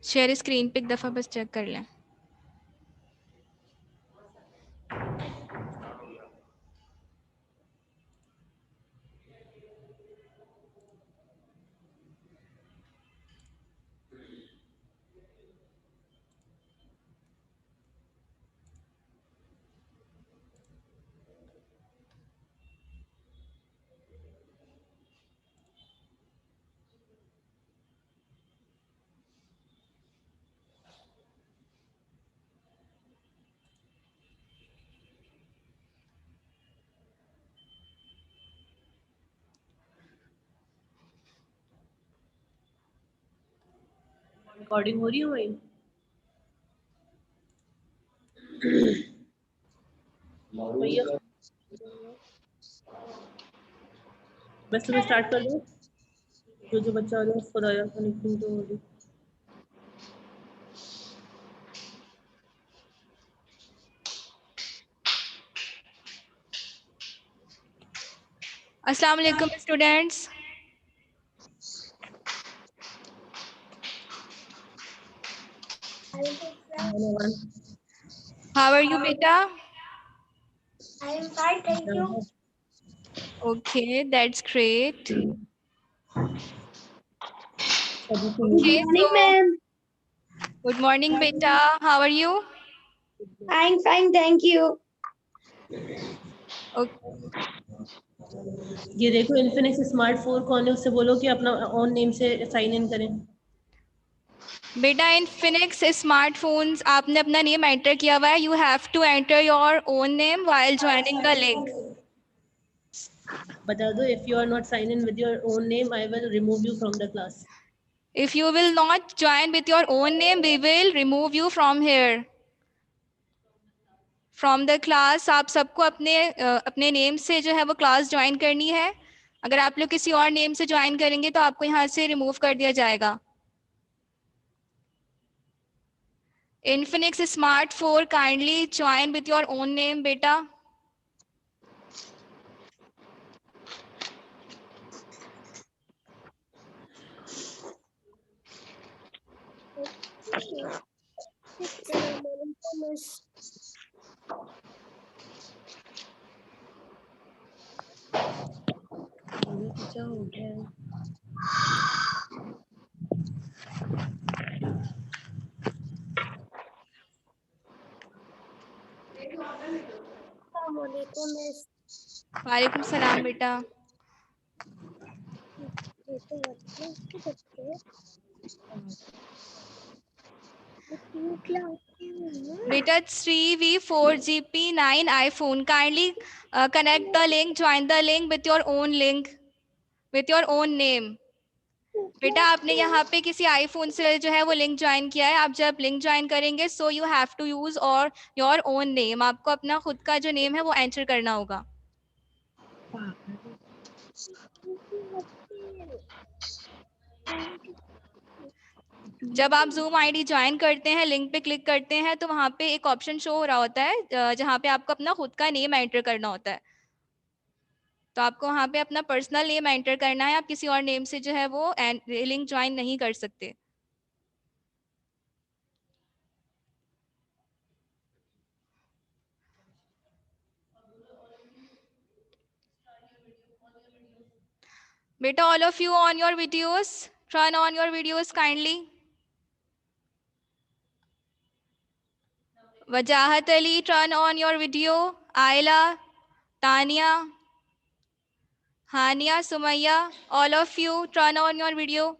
Share screen पे एक दफ़ा बस चेक कर लें। रिकॉर्डिंग हो रही है वही? भैया बस तुम्हें स्टार्ट कर दो। जो बच्चा आ जाए उसको डायल कनेक्टिंग तो होगी। अस्सलाम वालेकुम स्टूडेंट्स। हाउ आर यू बेटा? I am fine, thank you. Okay, that's great. Good okay, morning, so ma'am. Good morning बेटा, how are you? I am fine, thank you. ये देखो इन्फिनिक्स स्मार्ट 4 कौन है, उससे बोलो कि अपना ऑन नेम से साइन इन करें। बेटा इन फिनिक्स स्मार्टफोन्स आपने अपना नेम एंटर किया हुआ है। You have to enter your own name while joining the link. बता दो, if you are not sign in with your own name I will remove you from the class. If you will not join with your own name we will remove you from here, from the class. आप सबको अपने name से जो है वो class join करनी है। अगर आप लोग किसी और नेम से ज्वाइन करेंगे तो आपको यहाँ से रिमूव कर दिया जाएगा। Infinix smart 4 kindly join with your own name बेटा। क्या हो गया? वालेकुम सलाम बेटा। Beta 3V4GP9 iPhone. Kindly connect the link, join the link with your own link, with your own name. बेटा आपने यहाँ पे किसी आईफोन से जो है वो लिंक ज्वाइन किया है। आप जब लिंक ज्वाइन करेंगे so you have to use और योर ओन नेम। आपको अपना खुद का जो नेम है वो एंटर करना होगा। जब आप जूम आईडी ज्वाइन करते हैं, लिंक पे क्लिक करते हैं तो वहाँ पे एक ऑप्शन शो हो रहा होता है जहाँ पे आपको अपना खुद का नेम एंटर करना होता है। तो आपको वहाँ पे अपना पर्सनल नेम एंटर करना है। आप किसी और नेम से जो है वो लिंक ज्वाइन नहीं कर सकते। बेटा all of you on your videos, turn on your videos kindly. Wajahat Ali, turn on your video. Ayla, Tania, Haniya, Sumaiya, all of you turn on your video.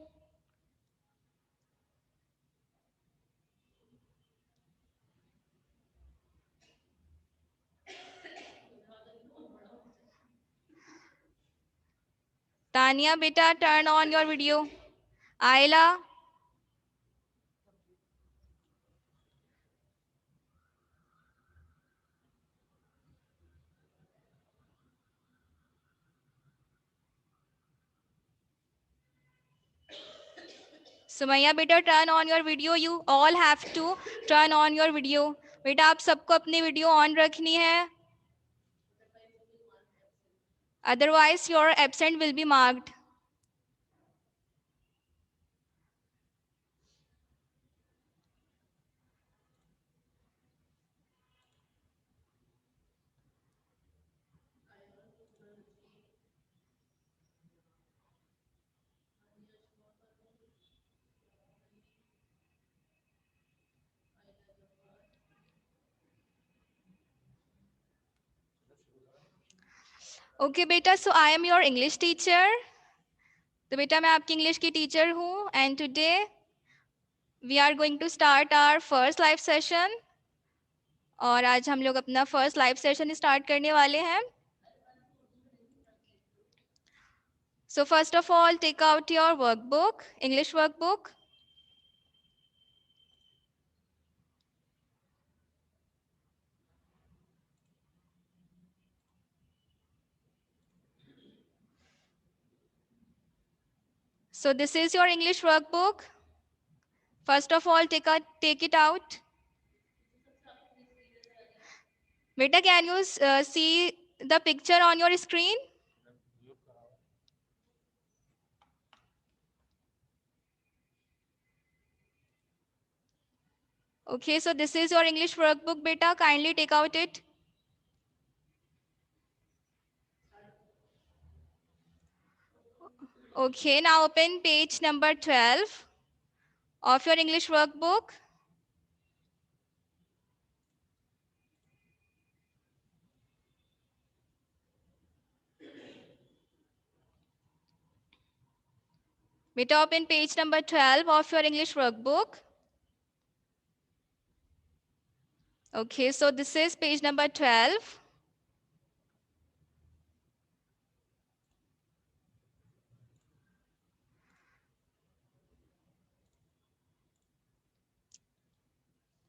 Tania बेटा turn on your video. Ayla, Sumaiya बेटा turn on your video. You all have to turn on your video. बेटा आप सबको अपनी video on रखनी है, otherwise your absent will be marked. Okay बेटा, so I am your English teacher. तो बेटा मैं आपकी इंग्लिश की टीचर हूँ and today we are going to start our first live session. और आज हम लोग अपना फर्स्ट लाइव सेशन स्टार्ट करने वाले हैं। So first of all take out your workbook, English workbook. So this is your English workbook. First of all, take it out. Beta, can you see the picture on your screen? Okay, so this is your English workbook, beta. Kindly take out it. Okay, now open page number 12 of your English workbook. Beta, open page number 12 of your English workbook. Okay, so this is page number 12.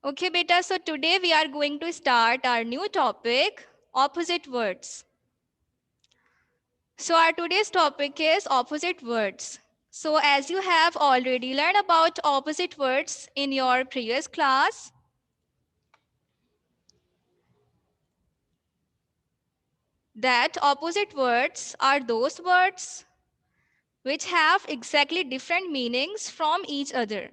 Okay, beta, so today we are going to start our new topic, opposite words. So our today's topic is opposite words. So as you have already learned about opposite words in your previous class, that opposite words are those words which have exactly different meanings from each other.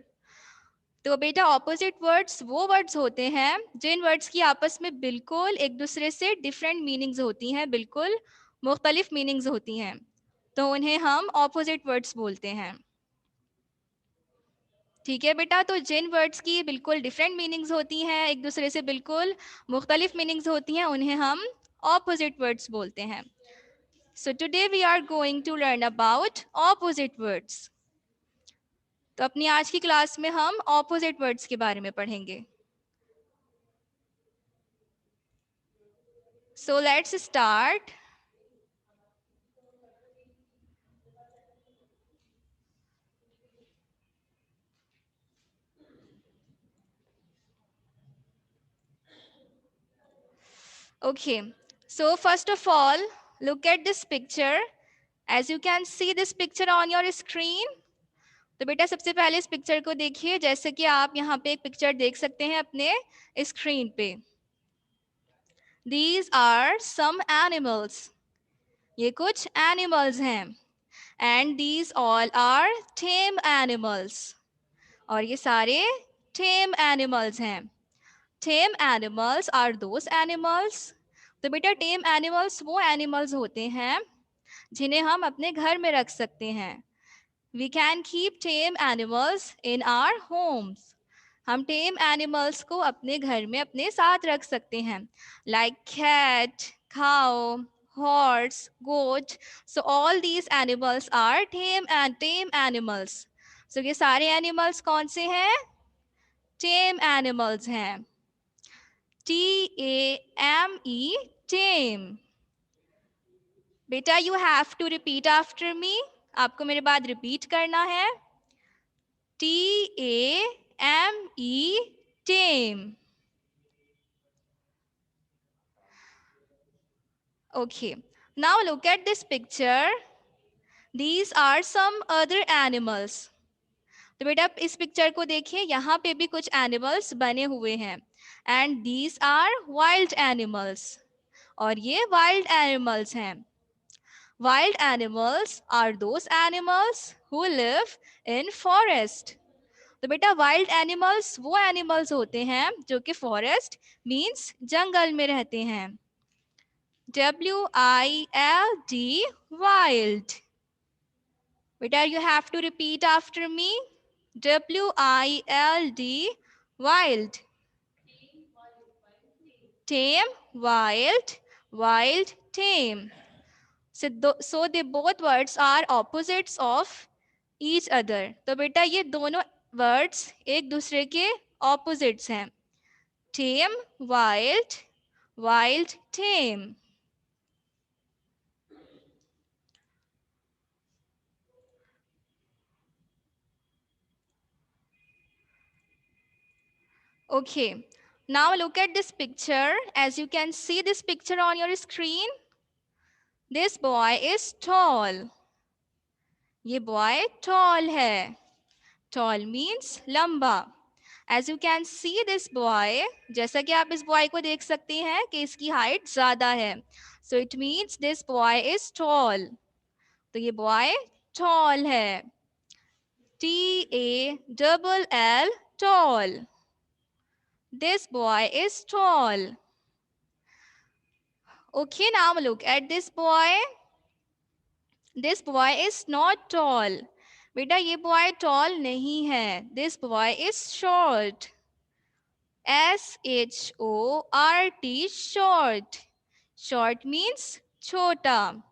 तो बेटा opposite words वो words होते हैं जिन words की आपस में बिल्कुल एक दूसरे से डिफरेंट मीनिंग्स होती हैं, बिल्कुल मुख्तलिफ मीनिंग्स होती हैं, तो उन्हें हम ऑपोजिट वर्ड्स बोलते हैं। ठीक है बेटा, तो जिन वर्ड्स की बिल्कुल डिफरेंट मीनिंग्स होती हैं, एक दूसरे से बिल्कुल मुख्तलिफ मीनिंग्स होती हैं, उन्हें हम ऑपोजिट वर्ड्स बोलते हैं। So today we are going to learn about opposite words. तो अपनी आज की क्लास में हम ऑपोजिट वर्ड्स के बारे में पढ़ेंगे। So let's start. Okay, so first of all, look at this picture. As you can see this picture on your screen. तो बेटा सबसे पहले इस पिक्चर को देखिए, जैसे कि आप यहाँ पे एक पिक्चर देख सकते हैं अपने स्क्रीन पे। These are some animals. ये कुछ animals हैं. And these all are tame animals. और ये सारे tame animals हैं. Tame animals are those animals. तो बेटा tame animals वो animals होते हैं जिन्हें हम अपने घर में रख सकते हैं। We can keep tame animals in our homes. हम tame animals को अपने घर में अपने साथ रख सकते हैं। Like cat, cow, horse, goat. So all these animals are tame animals. So ये सारे animals कौन से हैं? Tame animals हैं। T-A-M-E, tame. बेटा you have to repeat after me. आपको मेरे बाद रिपीट करना है। T-A-M-E, tame. Okay, now look at this picture. These are some other animals. तो बेटा आप इस पिक्चर को देखिए, यहाँ पे भी कुछ एनिमल्स बने हुए हैं। And these are wild animals. और ये wild animals हैं। Wild animals are those animals who live in forest. तो बेटा वाइल्ड एनिमल्स वो एनिमल्स होते हैं जो कि फॉरेस्ट मींस जंगल में रहते हैं। W-I-L-D, wild. बेटा you have to repeat after me. W-I-L-D, wild. Tame, wild, wild, tame. So they both words are opposites of each other. तो बेटा ये दोनों words एक दूसरे के opposites हैं. Tame, wild, wild, tame. Okay, now look at this picture. As you can see this picture on your screen, this boy is tall. ये boy tall है. Tall means लंबा. As you can see this boy, जैसा कि आप इस boy को देख सकते हैं कि इसकी height ज़्यादा है. So it means this boy is tall. तो ये boy tall है. T-A-double-L, tall. This boy is tall. Okay, now look at this boy. This boy is not tall. बेटा ये boy tall नहीं है. This boy is short. S-H-O-R-T, short. Short means छोटा.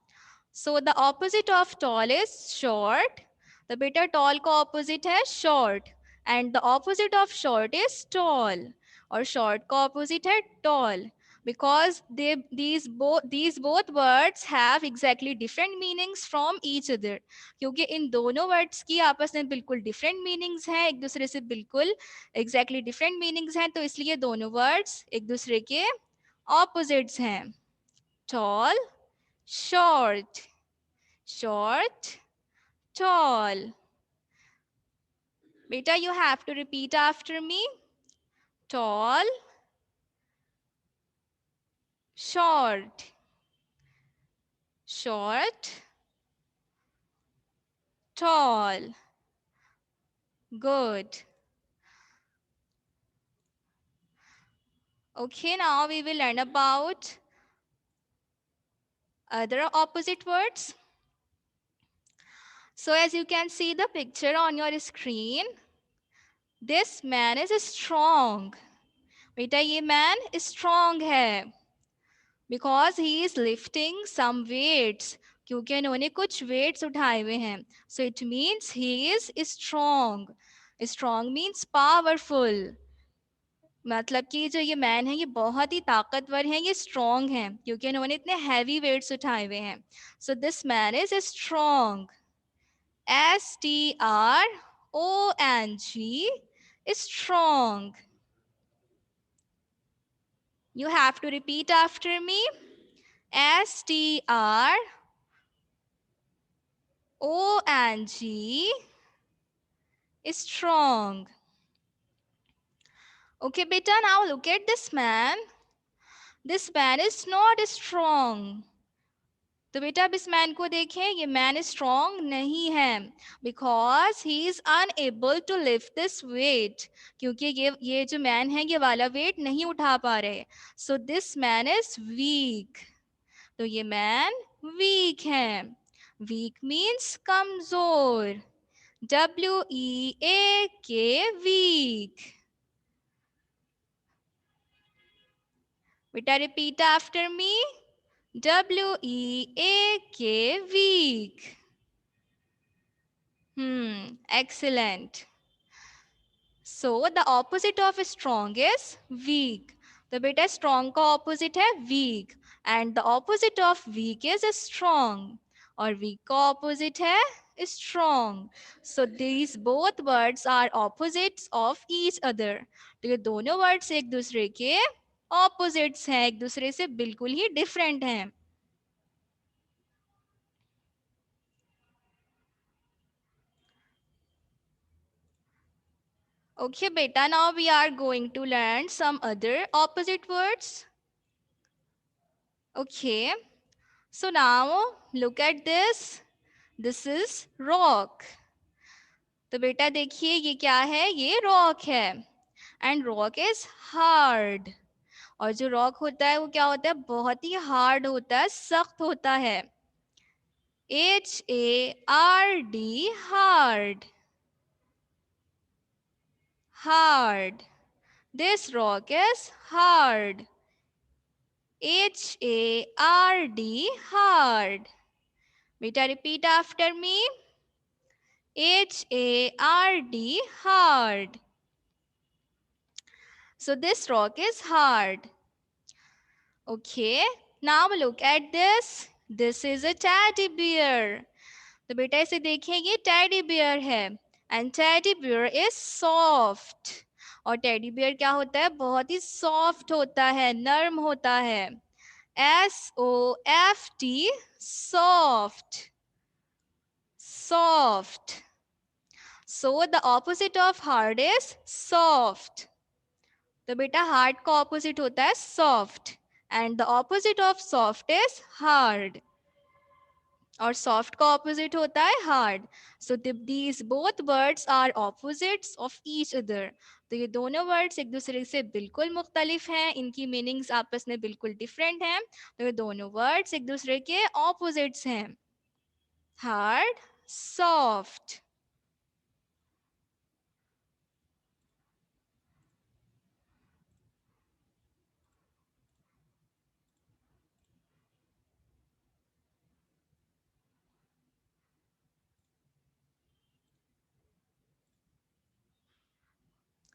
So the opposite of tall is short. The बेटा tall का opposite है short. And the opposite of short is tall. और short का opposite है tall. Because these both words have exactly different meanings from each other. क्योंकि इन दोनों words की आपस में बिल्कुल different meanings हैं, एक दूसरे से बिल्कुल exactly different meanings हैं, तो इसलिए दोनों words एक दूसरे के opposites हैं. Tall, short. Short, tall. Beta, you have to repeat after me. Tall, short. Short, tall. Good. Okay, now we will learn about other opposite words. So as you can see the picture on your screen, this man is strong. Beta, ये man strong है. Because he is lifting some weights. क्योंकि इन्होंने कुछ weights उठाए हुए हैं. So it means he is strong. Strong means powerful. मतलब कि जो ये मैन है ये बहुत ही ताकतवर है, ये strong है क्योंकि इन्होंने इतने heavy weights उठाए हुए हैं. So this man is strong. S-T-R-O-N-G, strong. You have to repeat after me. S-T-R-O-N-G, strong. Okay, beta, now look at this man. This man is not strong. तो बेटा अब इस मैन को देखें, ये मैन स्ट्रॉन्ग नहीं है because he is unable to lift this weight, क्योंकि ये जो मैन है ये वाला वेट नहीं उठा पा रहे. So this man is weak. तो ये मैन वीक है. वीक मीन्स कमजोर. W-E-A-K, वीक. बेटा repeat after me. W-E-A-K, weak. Excellent. So the opposite of strong is weak. तो बेटा strong का opposite है weak. And the opposite of weak is strong. और weak का opposite है strong. So these both words are opposites of each other. तो ये दोनों words एक दूसरे के opposites हैं, एक दूसरे से बिल्कुल ही different हैं. Okay, beta, now we are going to learn some other opposite words. Okay, so now look at this. This is rock. तो बेटा देखिए ये क्या है, ये rock है. And rock is hard. और जो rock होता है वो क्या होता है, बहुत ही hard होता है, सख्त होता है. H-A-R-D, hard. Hard. This rock is hard. H-A-R-D, hard. बेटा repeat after me. H-A-R-D, hard. So this rock is hard. Okay, now look at this. This is a teddy bear. तो बेटा इसे देखिए, ये teddy bear है. And teddy bear is soft. और teddy bear क्या होता है? बहुत ही soft होता है, नर्म होता है. S-O-F-T, soft. Soft. So the opposite of hard is soft. तो बेटा हार्ड का ऑपोजिट होता है soft and the opposite of soft is hard. और सॉफ्ट का ऑपोजिट होता है hard. So these both words are opposites of each other. तो ये दोनों वर्ड्स एक दूसरे से बिल्कुल मुख्तलिफ हैं, इनकी मीनिंग्स आपस में बिल्कुल डिफरेंट हैं. तो ये दोनों वर्ड्स एक दूसरे के ऑपोजिट्स हैं. Hard, soft.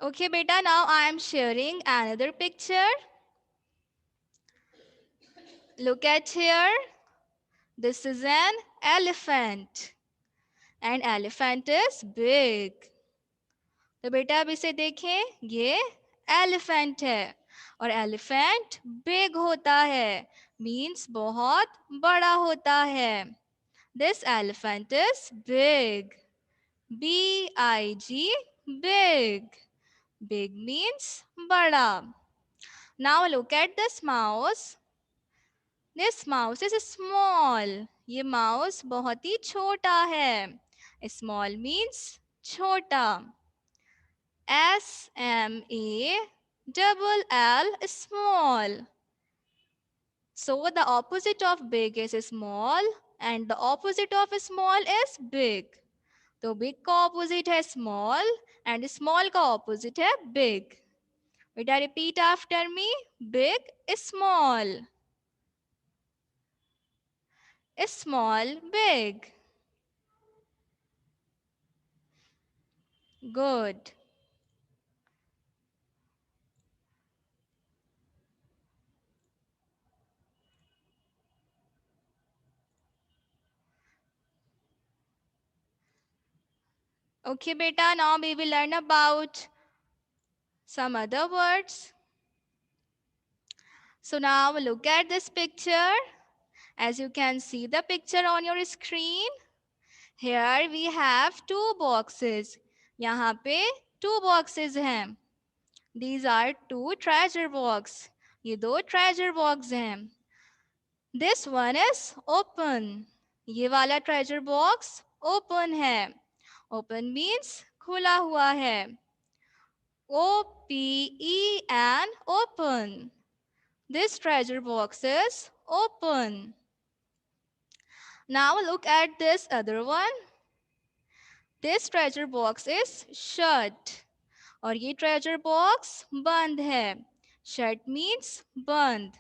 Okay, beta, now I am sharing another picture. Look at here. This is an elephant. And elephant is big. तो बेटा अब इसे देखें, ये elephant है. और elephant big होता है. Means बहुत बड़ा होता है. This elephant is big. B-I-G, big. Big means बड़ा. Now look at this mouse. This mouse is small. ये mouse बहुत ही छोटा है. Small means छोटा. S-M-A-L-L, small. So the opposite of big is small and the opposite of small is big. तो big का opposite है small and small का opposite है big. बेटा repeat after me. Big, small. Small, big. Good. Okay, beta, now we will learn about some other words. So now look at this picture. As you can see the picture on your screen. Here we have two boxes. यहाँ पे two boxes हैं. These are two treasure box. ये दो treasure box हैं. This one is open. ये वाला treasure box open है. Open means खुला हुआ है. O-P-E-N, open. This treasure box is open. Now look at this other one. This treasure box is shut. और ये treasure box बंद है. Shut means बंद.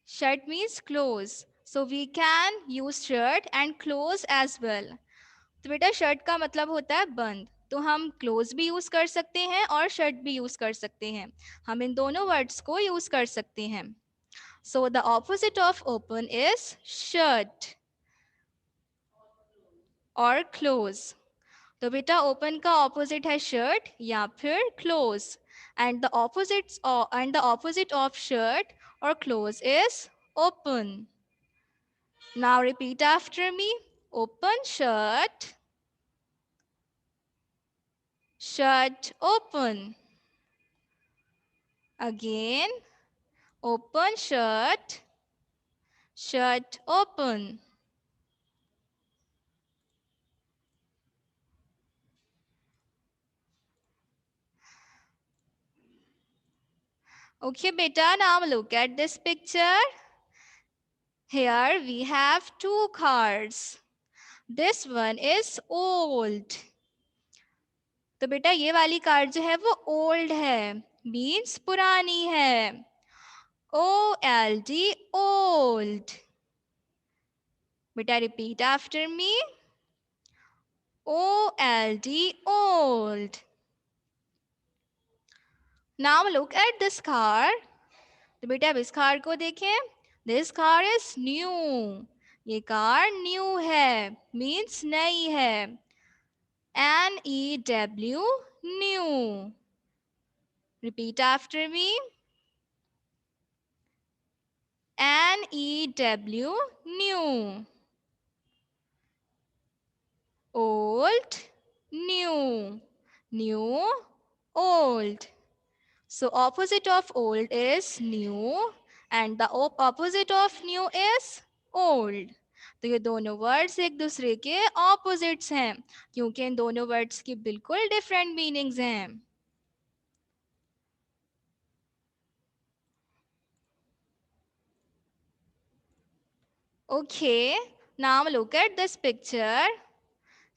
Shut means close. So we can use shut and close as well. तो बेटा shut का मतलब होता है बंद. तो हम close भी use कर सकते हैं और shut भी use कर सकते हैं. हम इन दोनों words को use कर सकते हैं. So the opposite of open is shut or close. तो बेटा open का opposite है shut या फिर close. And the opposite of shut or close is open. Now repeat after me. Open, shut. Shut, open. Again. Open, shut. Shut, open. Okay, beta, now look at this picture. Here we have two cards. This one is old. तो बेटा ये वाली card जो है वो old है. Means पुरानी है. O-L-D, old. बेटा repeat after me, OLD, old. Now look at this car. तो बेटा अब इस कार को देखें. This car is new. ये कार न्यू है, मीन्स नई है. NEW, new. Repeat after me. NEW, new. Old, new. New, old. So opposite of old is new and the opposite of new is old. तो ये दोनों words एक दूसरे के ऑपोजिट्स हैं क्योंकि इन दोनों वर्ड्स की बिल्कुल डिफरेंट मीनिंग्स हैं. Okay, now look at this picture.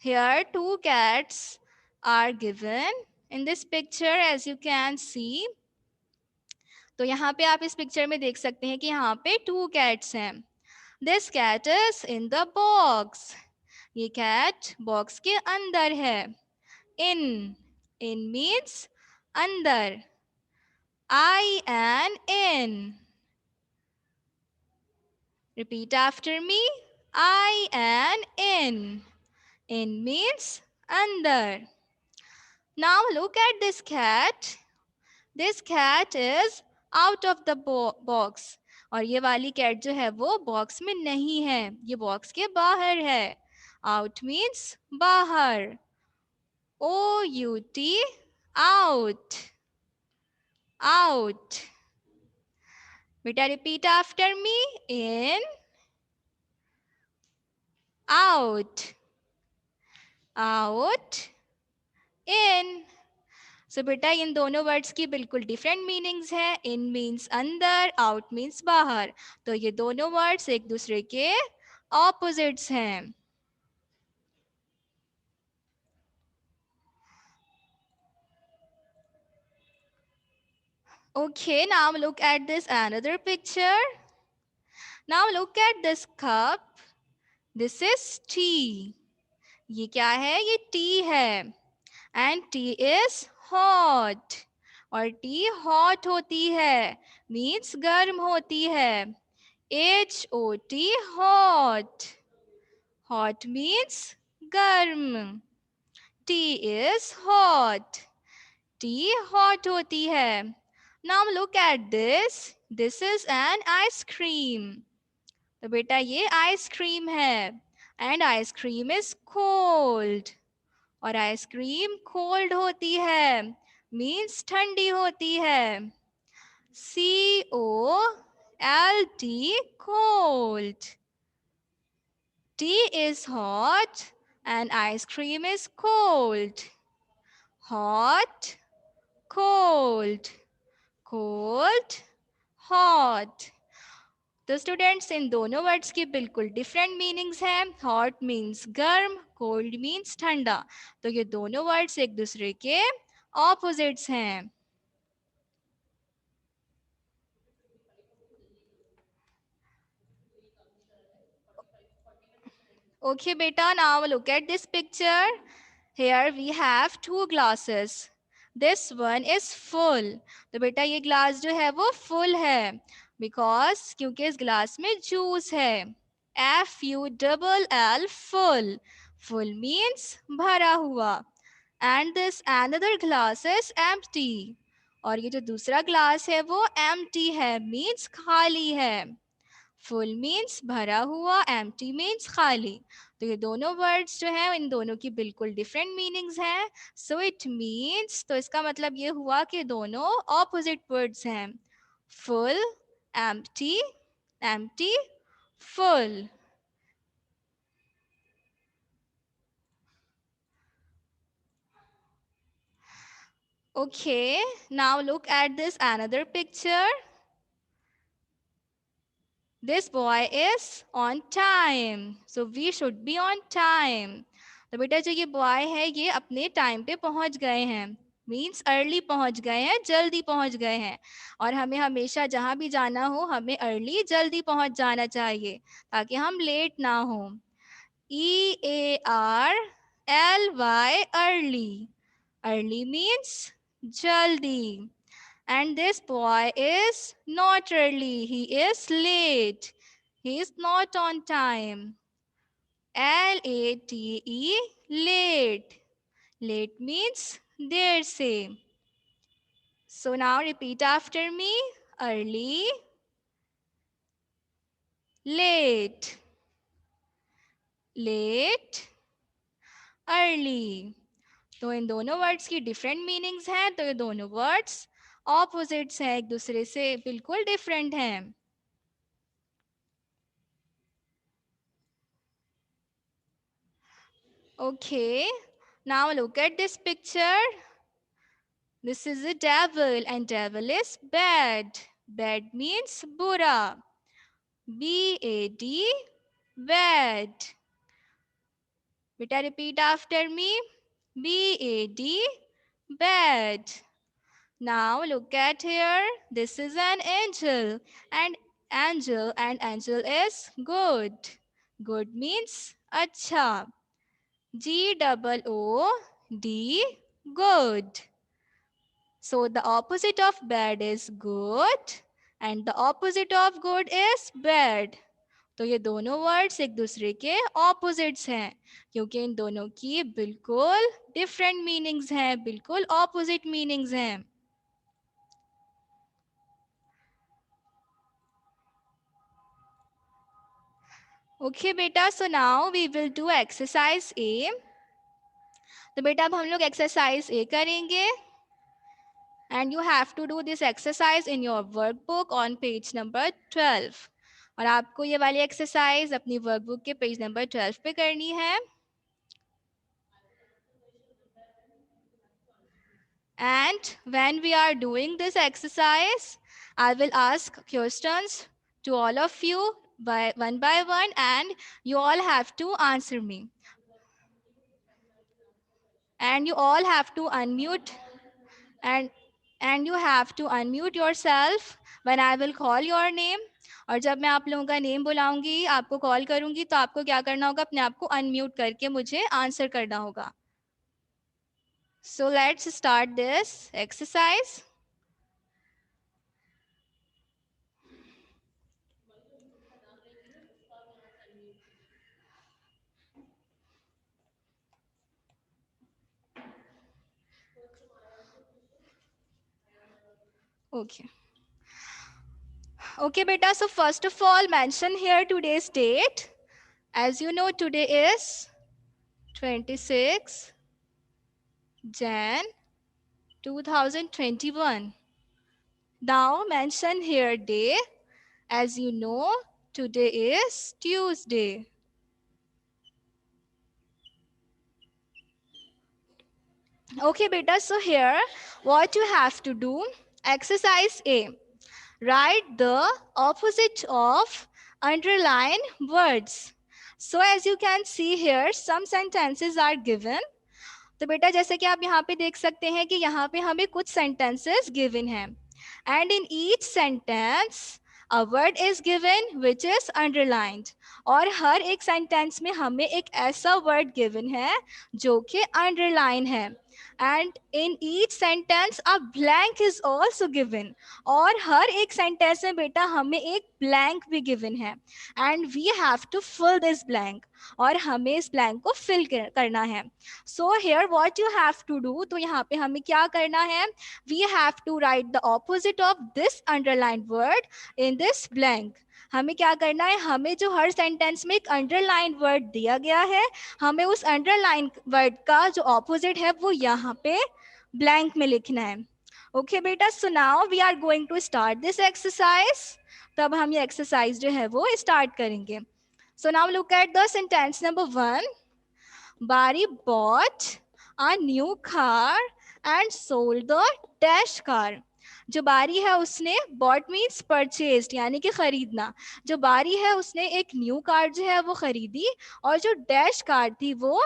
Here two cats are given in this picture as you can see. तो यहाँ पे आप इस पिक्चर में देख सकते हैं कि यहाँ पे टू कैट्स हैं. This cat is in the box. ये कैट बॉक्स के अंदर है. In means अंदर. IN. Repeat after me. IN. In means अंदर. Now look at this cat. This cat is out of the box. और ये वाली कैट जो है वो बॉक्स में नहीं है, ये बॉक्स के बाहर है. Out means बाहर. OUT, out. Out. बेटा repeat after me. In, out. Out, in. So बेटा इन दोनों वर्ड्स की बिल्कुल डिफरेंट मीनिंग्स हैं. इन मीन्स अंदर, आउट मीन्स बाहर. तो ये दोनों वर्ड्स एक दूसरे के ऑपोजिट्स हैं. Okay, now look at this another picture. Now look at this cup. This is tea. ये क्या है? ये टी है. And tea is hot. और टी hot होती है, means गर्म होती है. HOT, hot. Hot means गर्म. Tea is hot. Tea hot होती है. Now look at this. This is an ice cream. तो बेटा ये ice cream है. And ice cream is cold. और आइसक्रीम कोल्ड होती है, मीन्स ठंडी होती है. COLD, cold. Tea is hot and ice cream is cold. Hot, cold. Cold, hot. तो स्टूडेंट्स इन दोनों वर्ड्स की बिल्कुल डिफरेंट मीनिंग्स हैं. हॉट मीन्स गर्म, कोल्ड मीन्स ठंडा. तो ये दोनों वर्ड्स एक दूसरे के ऑपोजिट्स हैं. Okay beta, now look at this picture. Here we have two glasses. This one is full. तो बेटा ये ग्लास जो है वो full है because क्योंकि इस ग्लास में जूस है. FULL, full. Full means भरा हुआ. And this another glass is empty. और ये जो दूसरा ग्लास है वो empty है, means खाली है. Full means भरा हुआ, empty means खाली. तो ये दोनों वर्ड्स जो हैं इन दोनों की बिल्कुल डिफरेंट मीनिंग्स हैं. So it means, तो इसका मतलब ये हुआ कि दोनों ऑपोजिट वर्ड्स हैं. Full, empty, empty, full. Okay, now look at this another picture. This boy is on time. So we should be on time. तो बेटा जो ये बॉय है ये अपने टाइम पे पहुंच गए हैं. मीन्स अर्ली पहुंच गए हैं, जल्दी पहुंच गए हैं। और हमें हमेशा जहां भी जाना हो हमें अर्ली जल्दी पहुंच जाना चाहिए ताकि हम लेट ना हो। EARLY early. Early means jaldi. And this boy is not early. He is late. He is not on time. LATE late. Late means देर से. So now repeat after me. Early, late, late, early. तो इन दोनों words की different meanings हैं, तो ये दोनों words opposites हैं, एक दूसरे से बिल्कुल डिफरेंट हैं। Okay, now look at this picture. This is a devil and devil is bad. Bad means बुरा. BAD, bad. Beta repeat after me. BAD, bad. Now look at here. This is an angel and angel is good. Good means अच्छा. GOOD, good. So the opposite of bad is good and the opposite of good is bad. तो ये दोनों words एक दूसरे के opposites हैं क्योंकि इन दोनों की बिल्कुल डिफरेंट मीनिंग्स हैं, बिल्कुल ऑपोजिट मीनिंग्स हैं। ओके बेटा, so now we will do exercise A. तो बेटा अब हम लोग एक्सरसाइज ए करेंगे and you have to do this exercise in your workbook on page number 12। और आपको ये वाली एक्सरसाइज अपनी वर्कबुक के पेज नंबर 12 पे करनी है। And when we are doing this exercise, I will ask questions to all of you by one, and you all have to answer me. And you all have to unmute and you have to unmute yourself when I will call your name. और जब मैं आप लोगों का name बुलाऊंगी, आपको call करूंगी, तो आपको क्या करना होगा, अपने आप को अनम्यूट करके मुझे आंसर करना होगा। So let's start this exercise. Okay. Okay, beta. So first of all, mention here today's date. As you know, today is 26 Jan 2021. Now mention here day. As you know, today is Tuesday. Okay, beta. So here, what you have to do, exercise A. Write the opposite of underline words. So as you can see here, some sentences are given. तो बेटा जैसे कि आप यहाँ पे देख सकते हैं कि यहाँ पे हमें कुछ sentences given हैं. And in each sentence, a word is given which is underlined. और हर एक sentence में हमें एक ऐसा word given है जो कि underline है. And in each sentence a blank is also given. और हर एक sentence में बेटा हमें एक blank भी given है. And we have to fill this blank. और हमें इस blank को fill करना है. So here what you have to do, तो यहाँ पे हमें क्या करना है, we have to write the opposite of this underlined word in this blank. हमें क्या करना है, हमें जो हर सेंटेंस में एक अंडरलाइन वर्ड दिया गया है, हमें उस अंडरलाइन वर्ड का जो ऑपोजिट है वो यहाँ पे ब्लैंक में लिखना है। ओके बेटा, so now we are going to start this exercise. तब हम ये एक्सरसाइज जो है वो स्टार्ट करेंगे। So now look at the sentence number 1। बारी bought a new car and sold the dash car. जो बारी है उसने, bought means purchased यानी कि खरीदना, जो बारी है उसने एक न्यू कार जो है वो खरीदी और जो डैश कार थी वो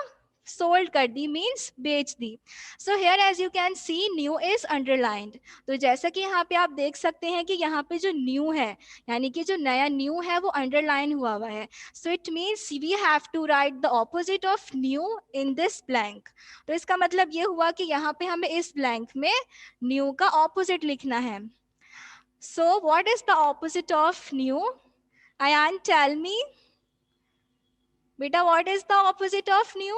सोल्ड कर दी मीन्स बेच दी. So here as you can see new is underlined. तो जैसा कि यहाँ पे आप देख सकते हैं कि यहाँ पे जो न्यू है यानी कि जो नया न्यू है वो अंडरलाइन हुआ है. So it means we have to write the opposite of new in this blank. तो इसका मतलब ये हुआ कि यहाँ पे हमें इस ब्लैंक में न्यू का ऑपोजिट लिखना है. So what is the opposite of new? Ayan, tell me. Beta, what is the opposite of new?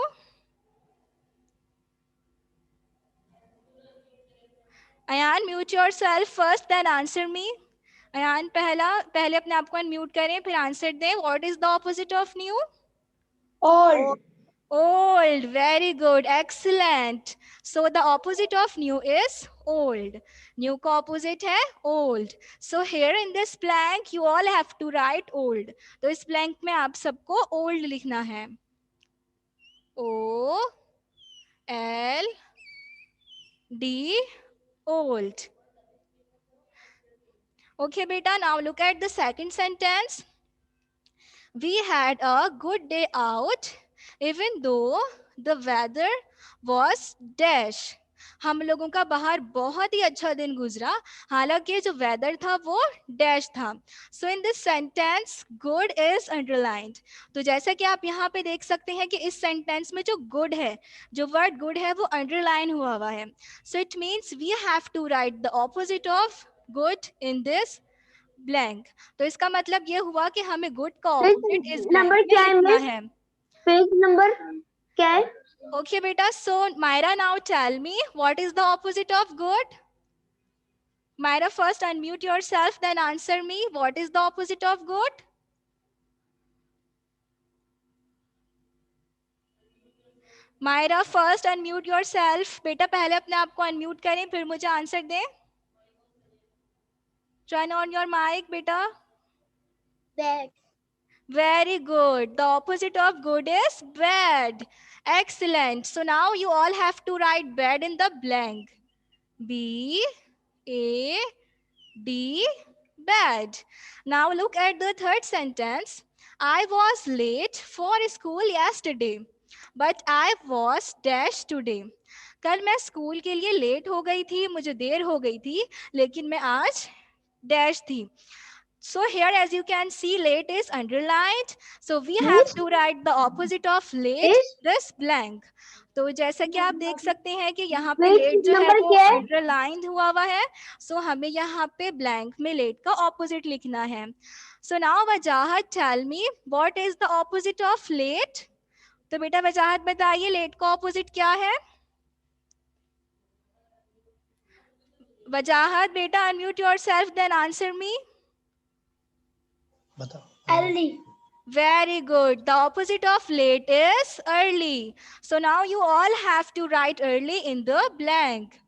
Ayan, mute yourself first, then answer me. Ayan, पहले अपने आप को unmute करें, फिर answer दें. What is the opposite of new? Old. Old. Very good. Excellent. So the opposite of new is old. New का opposite है old. So here in this blank, you all have to write old. तो इस blank में आप सबको old लिखना है. O L D, old. Okay, beta, now look at the second sentence. We had a good day out, even though the weather was dash. हम लोगों का बाहर बहुत ही अच्छा दिन गुजरा, हालांकि जो वेदर था वो डैश था. So in this sentence good is underlined. तो जैसा कि आप यहाँ पे देख सकते हैं कि इस सेंटेंस में जो गुड है, जो वर्ड गुड है वो अंडरलाइन हुआ है. So it means we have to write the opposite of good in this blank. तो इसका मतलब ये हुआ कि हमें गुड का ऑपोजिट इस ब्लैंक नंबर में क्या है लिखना मिस? है. पेज नंबर क्या है? Okay, beta. So, Myra, now tell me what is the opposite of good? Myra, first unmute yourself, then answer me. What is the opposite of good? Myra, first unmute yourself. बेटा पहले अपने आप को unmute करें, फिर मुझे answer दें. Turn on your mic, बेटा. Bad. Very good. The opposite of good is bad. Excellent. So now you all have to write bad in the blank. B A D, bad. Now look at the third sentence. I was late for school yesterday, but I was dash today. कल मैं school के लिए late हो गई थी, मुझे देर हो गई थी, लेकिन मैं आज डैश थी. So here as you can see late is underlined. So we have to write the opposite of late, this blank. तो जैसा कि आप देख सकते हैं कि यहाँ पे लेट जो है वो अंडरलाइंड हुआ है. सो हमें यहाँ पे ब्लैंक में लेट का ऑपोजिट लिखना है. So now Wajahat tell me what is the opposite of late. तो बेटा वजाहत बताइए लेट का ऑपोजिट क्या है. वजाहत बेटा unmute yourself then answer me. Early. Very good. The opposite of late is early. So now you all have to write early in the blank.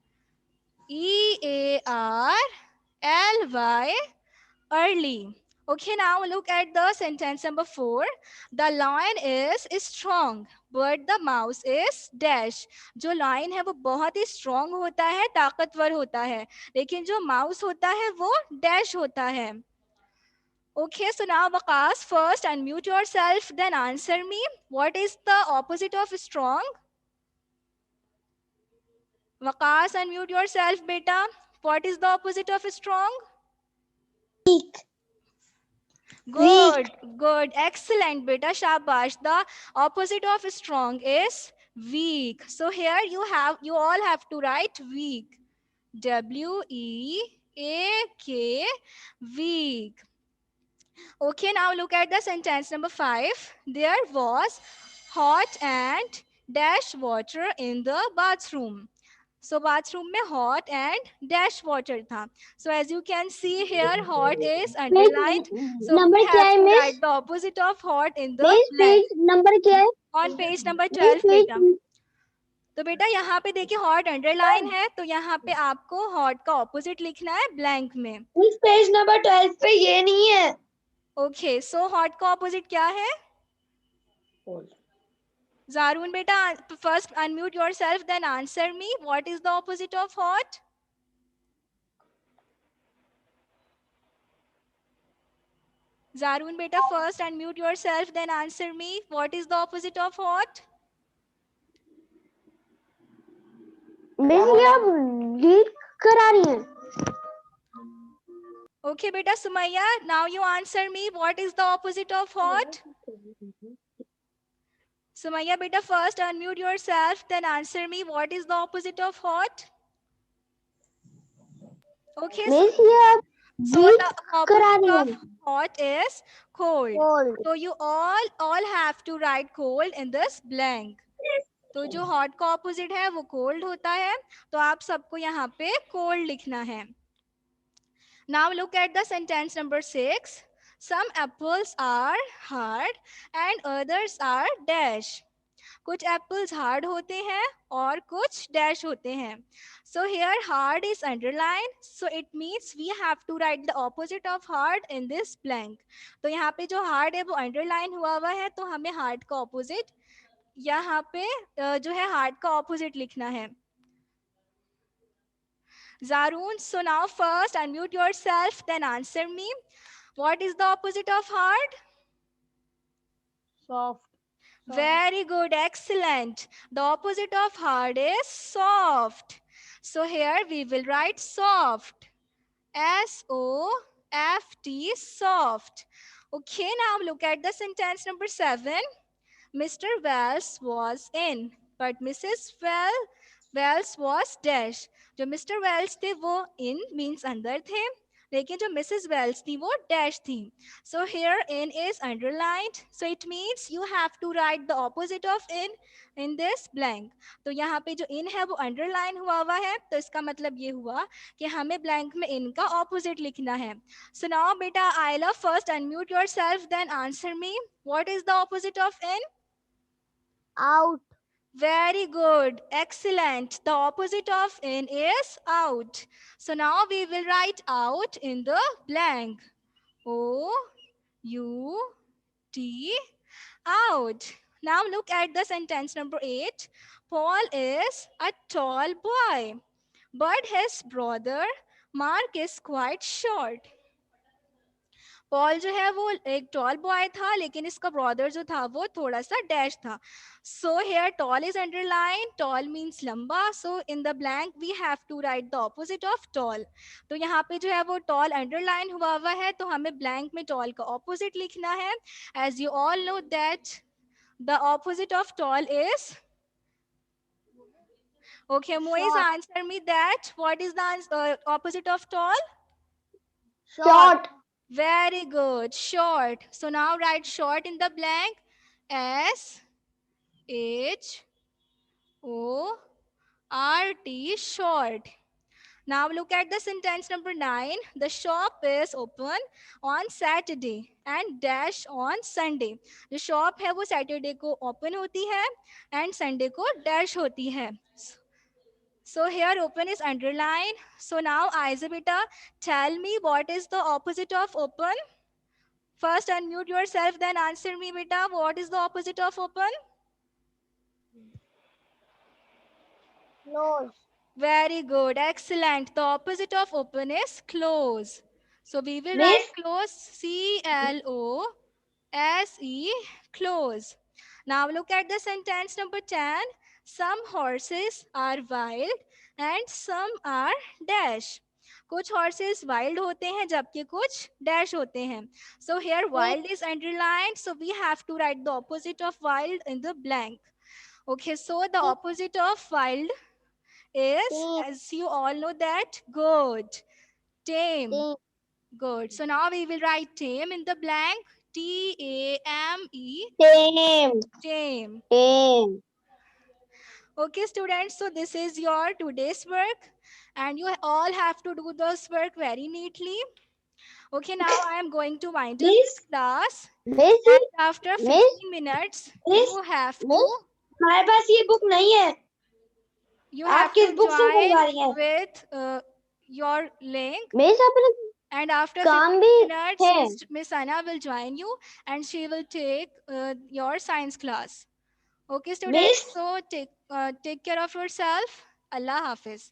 EARLY, early. Okay, now look at the sentence number 4. The lion is strong, but the mouse is dash. जो lion है वो बहुत ही strong होता है, ताकतवर होता है, लेकिन जो mouse होता है वो dash होता है. Okay, so now Waqas, first unmute yourself, then answer me. What is the opposite of strong? Waqas, unmute yourself, beta. What is the opposite of strong? Weak. Good, good, excellent, beta. Shabash. The opposite of strong is weak. So here you all have to write weak. W-E-A-K, weak. Okay, now look at the sentence number 5. There was hot and dash water in the bathroom. So bathroom में hot and dash water था. So as you can see here, hot is underlined. So we have to write the opposite of hot in the blank. Number क्या है? On page number 12 बेटा. तो बेटा यहाँ पे देखिए हॉट अंडरलाइन है, तो यहाँ पे आपको हॉट का ऑपोजिट लिखना है ब्लैंक में. उस पेज नंबर 12 पे ये नहीं है. ओके, सो हॉट का ऑपोजिट क्या है? Old. Zarun beta, first unmute yourself, then answer me. What is the opposite of hot? Zarun beta, first unmute yourself, then answer me. What is the opposite of hot? Miss ये आप read करा रही हैं? Okay, beta Sumaya, now you answer me. What is the opposite of hot? Sumaya, beta, first unmute yourself, then answer me. What is the opposite of hot? Okay, miss ये आप so read the करा opposite रही of हैं? hot is cold. Cold. So you all have to write cold in this blank. तो जो hot का opposite है वो cold होता है, तो आप सबको यहाँ पे cold लिखना है. Now look at the sentence number 6. Some apples are hard and others are dash. कुछ apples hard होते हैं और कुछ dash होते हैं. So here hard is underlined. So it means we have to write the opposite of hard in this blank. तो यहाँ पे जो hard है वो underline हुआ हुआ है, तो हमें hard का opposite यहाँ पे जो है hard का opposite लिखना है. Zaroon, so now first unmute yourself, then answer me. What is the opposite of hard? Soft. Very good, excellent. The opposite of hard is soft. So here we will write soft. S-O-F-T, soft. Okay, now look at the sentence number 7. Mr. Wells was in, but Mrs. Wells was dash. जो Mr. Wells थे वो in means अंदर थे, लेकिन जो Mrs. Wells थी वो dash थी. So here in is underlined. So it means you have to write the opposite of in this blank. तो यहाँ पे जो in है वो underline हुआ हुआ है, तो इसका मतलब ये हुआ कि हमें blank में in का opposite लिखना है. So now beta Ayla, first unmute yourself, then answer me. What is the opposite of in? Out. Very good, excellent. The opposite of in is out. So now we will write out in the blank. O-U-T, out. Now look at the sentence number 8. Paul is a tall boy, but his brother Mark is quite short. Paul जो है वो एक tall boy था, लेकिन इसका brother जो था वो थोड़ा सा डैश था. So here tall is underline. Tall means लंबा. So in the blank we have to write the opposite of tall. तो यहाँ पे जो है वो टॉल अंडरलाइन हुआ हुआ है, तो हमें ब्लैंक में टॉल का ऑपोजिट लिखना है. As you all know that the opposite of tall is okay. Moiz, answer me that. What is the opposite of tall? Short. Very good, short. So now write short in the blank. S-H-O-R-T, short. Now look at the sentence number 9. The shop is open on Saturday and dash on Sunday. जो shop है वो Saturday को open होती है and Sunday को dash होती है. So here open is underlined. So now Aiza beta, tell me what is the opposite of open? First unmute yourself, then answer me beta. What is the opposite of open? Close. Very good, excellent. The opposite of open is close. So we will Miss? write close, C-L-O-S-E, close. Now look at the sentence number 10. Some horses are wild and some are dash. कुछ horses wild होते हैं जबकि कुछ dash होते हैं. So here wild is underlined. So we have to write the opposite of wild in the blank. Okay, so the opposite of wild is, as you all know that, good. Tame. Good. So now we will write tame in the blank. T-A-M-E. Time. Tame. Time. Okay, students. So this is your today's work. And you all have to do this work very neatly. Okay, now I am going to wind up this class. Miss And after 15 minutes, you have to... हमारे पास ये book नहीं है. You have किस to book से मंगवा रही हैं? join with your link. Miss आपने And after काम 15 भी minutes, है. Miss Anna will join you and she will take your science class. Okay, students. Miss? So take care of yourself. Allah Hafiz.